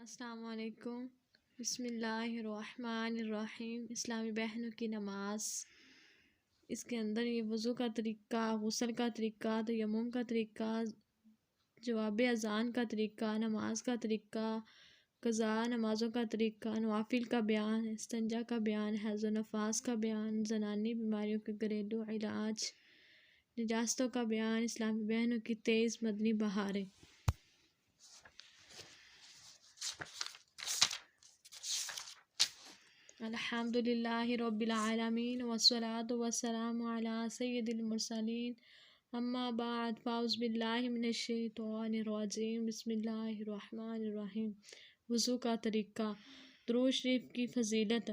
السلام علیکم۔ بسم اللہ الرحمن الرحیم۔ اسلامی بہنوں کی نماز، اس کے اندر یہ وضو کا طریقہ، غسل کا طریقہ، تیمم کا طریقہ، جواب اذان کا طریقہ، نماز کا طریقہ، قضاء نمازوں کا طریقہ، نوافل کا بیان، استنجا کا بیان، حیض و نفاس کا بیان، زنانی بیماریوں کے گھریلو علاج، نجاستوں کا بیان، اسلامی بہنوں کی تیز مدنی بہاریں۔ الحمد للہ رب العالمین والصلاة والسلام علی سید المرسلین، اما بعد فاعوذ باللہ من الشیطان الرجیم، بسم اللہ الرحمن الرحیم۔ وضو کا طریقہ، درود شریف کی فضیلت۔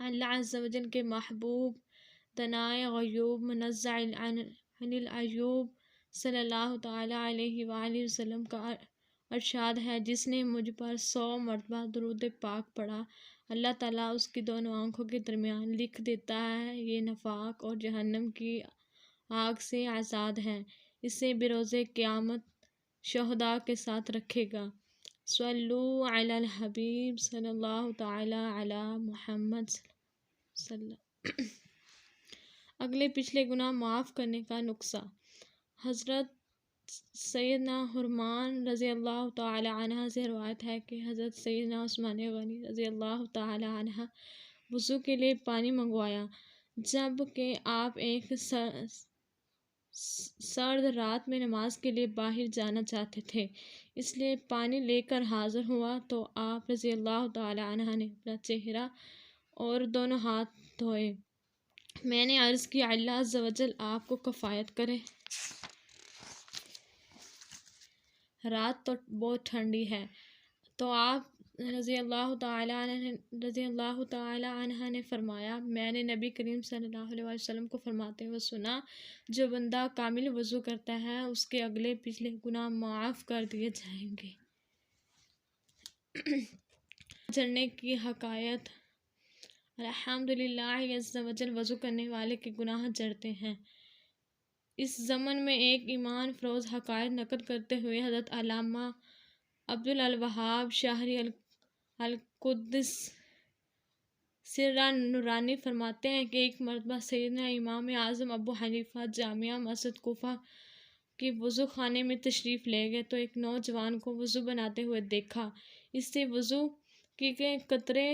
اللہ عز و جل کے محبوب دنائے غیوب منزع عن العیوب صلی اللہ تعالی علیہ وآلہ وسلم کا ارشاد ہے، جس نے مجھ پر 100 مرتبہ درود پاک پڑھا، اللہ تعالیٰ اس کی دونوں آنکھوں کے درمیان لکھ دیتا ہے، یہ نفاق اور جہنم کی آگ سے آزاد ہے، اسے بروز قیامت شہداء کے ساتھ رکھے گا۔ صلو علی الحبیب صلی اللہ تعالی علی محمد صلی اللہ۔ اگلے پچھلے گناہ معاف کرنے کا نسخہ۔ حضرت سیدنا حرمان رضی اللہ تعالی عنہ سے روایت ہے کہ حضرت سیدنا عثمان غنی رضی اللہ تعالی عنہ وضو کے لیے پانی منگوایا، جب کہ آپ ایک سرد رات میں نماز کے لیے باہر جانا چاہتے تھے، اس لیے پانی لے کر حاضر ہوا تو آپ رضی اللہ تعالی عنہ نے اپنا چہرہ اور دونوں ہاتھ دھوئے۔ میں نے عرض کی، اللہ عز و جل آپ کو کفایت کرے، رات تو بہت ٹھنڈی ہے۔ تو آپ رضی اللہ تعالی عنہ نے فرمایا، میں نے نبی کریم صلی اللہ علیہ وسلم کو فرماتے ہوئے سنا، جو بندہ کامل وضو کرتا ہے اس کے اگلے پچھلے گناہ معاف کر دیے جائیں گے۔ جڑنے کی حکایت۔ الحمدللہ عز و جل وضو کرنے والے کے گناہ جڑتے ہیں۔ اس ضمن میں ایک ایمان فروز حکایت نقل کرتے ہوئے حضرت علامہ عبدالوہاب شاہری القدس سرہ نورانی فرماتے ہیں کہ ایک مرتبہ سیدنا امام اعظم ابو حنیفہ جامعہ مسجد کوفہ کے وضو خانے میں تشریف لے گئے تو ایک نوجوان کو وضو بناتے ہوئے دیکھا، اس سے وضو کے قطرے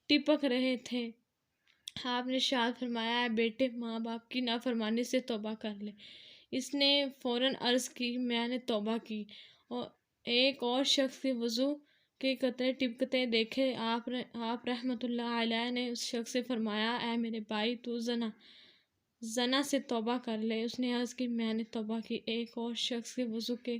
ٹپک رہے تھے۔ آپ نے ارشاد فرمایا، اے بیٹے، ماں باپ کی نافرمانی سے توبہ کر لے۔ اس نے فوراً عرض کی، میں نے توبہ کی۔ اور ایک اور شخص کے وضو کے قطرے ٹپکتے دیکھے آپ رحمۃ اللہ علیہ نے اس شخص سے فرمایا، اے میرے بھائی، تو زنا سے توبہ کر لے۔ اس نے عرض کی، میں نے توبہ کی۔ ایک اور شخص کے وضو کے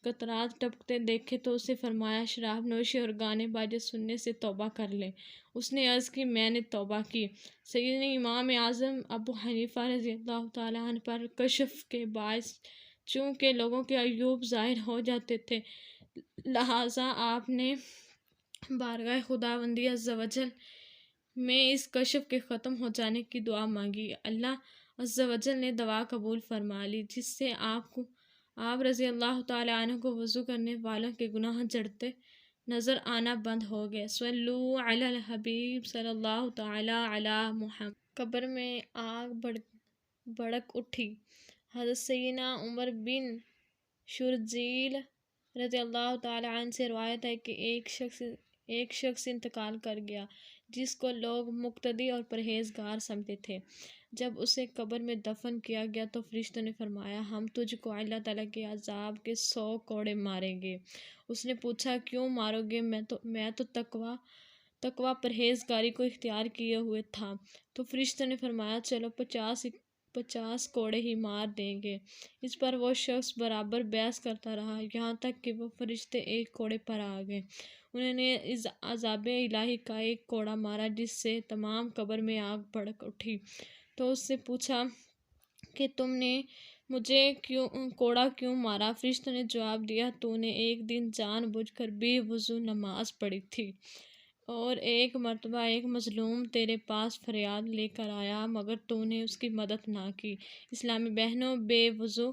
قطرات ٹپکتے دیکھے تو اسے فرمایا، شراب نوشی اور گانے باجے سننے سے توبہ کر لے۔ اس نے عرض کی، میں نے توبہ کی۔ سیدنا امام اعظم ابو حنیفہ رضی اللہ تعالیٰ عنہ پر کشف کے باعث چونکہ لوگوں کے عیوب ظاہر ہو جاتے تھے، لہٰذا آپ نے بارگاہ خداوندی عز و جل میں اس کشف کے ختم ہو جانے کی دعا مانگی۔ اللہ عز و جل نے دعا قبول فرما لی، جس سے آپ رضی اللہ تعالیٰ عنہ کو وضو کرنے والوں کے گناہ جڑتے نظر آنا بند ہو گئے۔ صلو علی الحبیب صلی اللہ تعالی علی محمد۔ قبر میں آگ بھڑک اٹھی۔ حضرت سیدنا عمر بن شرحبیل رضی اللہ تعالی عنہ سے روایت ہے کہ ایک شخص انتقال کر گیا جس کو لوگ مقتدی اور پرہیزگار سمجھتے تھے۔ جب اسے قبر میں دفن کیا گیا تو فرشتوں نے فرمایا، ہم تجھ کو اللہ تعالیٰ کے عذاب کے 100 کوڑے ماریں گے۔ اس نے پوچھا، کیوں مارو گے؟ میں تو تقویٰ پرہیزگاری کو اختیار کیے ہوئے تھا۔ تو فرشتوں نے فرمایا، چلو 50 کوڑے ہی مار دیں گے۔ اس پر وہ شخص برابر بحث کرتا رہا، یہاں تک کہ وہ فرشتے ایک کوڑے پر آ گئے۔ انہوں نے اس عذاب الہی کا ایک کوڑا مارا، جس سے تمام قبر میں آگ بھڑک اٹھی۔ تو اس سے پوچھا کہ تم نے مجھے کوڑا کیوں مارا؟ فرشتوں نے جواب دیا، تو نے ایک دن جان بوجھ کر بے وضو نماز پڑھی تھی، اور ایک مرتبہ ایک مظلوم تیرے پاس فریاد لے کر آیا مگر تو نے اس کی مدد نہ کی۔ اسلامی بہنوں، بے وضو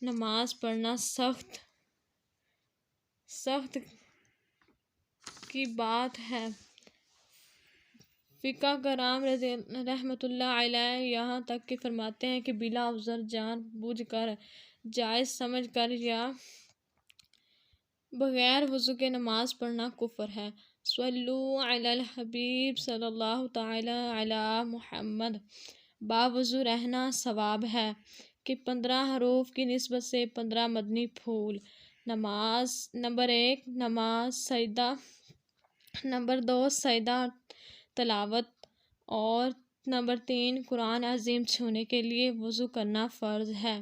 نماز پڑھنا سخت سخت کی بات ہے۔ فقہ کرام رحمۃ اللہ علیہ یہاں تک کہ فرماتے ہیں کہ بلا عذر جان بوجھ کر، جائز سمجھ کر یا بغیر وضو کے نماز پڑھنا کفر ہے۔ صلو علی الحبیب صلی اللہ تعالی علی محمد۔ باوضو رہنا ثواب ہے کہ 15 حروف کی نسبت سے 15 مدنی پھول۔ نماز نمبر 1 نماز سجدہ، نمبر 2 سجدہ تلاوت، اور نمبر 3 قرآن عظیم چھونے کے لیے وضو کرنا فرض ہے۔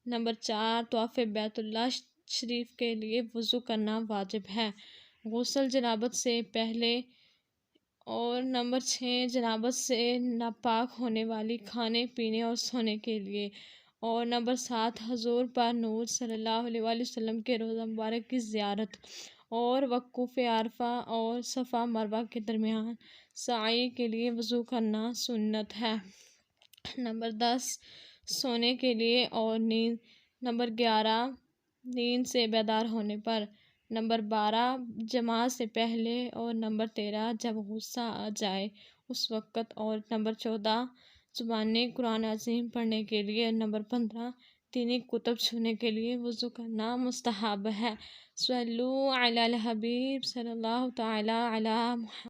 نمبر 4 طواف بیت اللہ شریف کے لیے وضو کرنا واجب ہے، غسل جنابت سے پہلے۔ اور نمبر 6 جنابت سے ناپاک ہونے والی کھانے پینے اور سونے کے لیے۔ اور نمبر 7 حضور پر نور صلی اللہ علیہ وآلہ وسلم کے روضہ مبارک کی زیارت، اور وقوف عرفہ اور صفا مروہ کے درمیان سعی کے لیے وضو کرنا سنت ہے۔ نمبر 10 سونے کے لیے اور نیند۔ نمبر 11 نیند سے بیدار ہونے پر۔ نمبر 12 جماعت سے پہلے، اور نمبر 13 جب غصہ آ جائے اس وقت، اور نمبر 14 زبانی قرآن عظیم پڑھنے کے لیے۔ نمبر 15 دینی کتب چھونے کے لیے وضو کرنا مستحب ہے۔ صلو علی الحبیب صلی اللہ تعالی علی محمد۔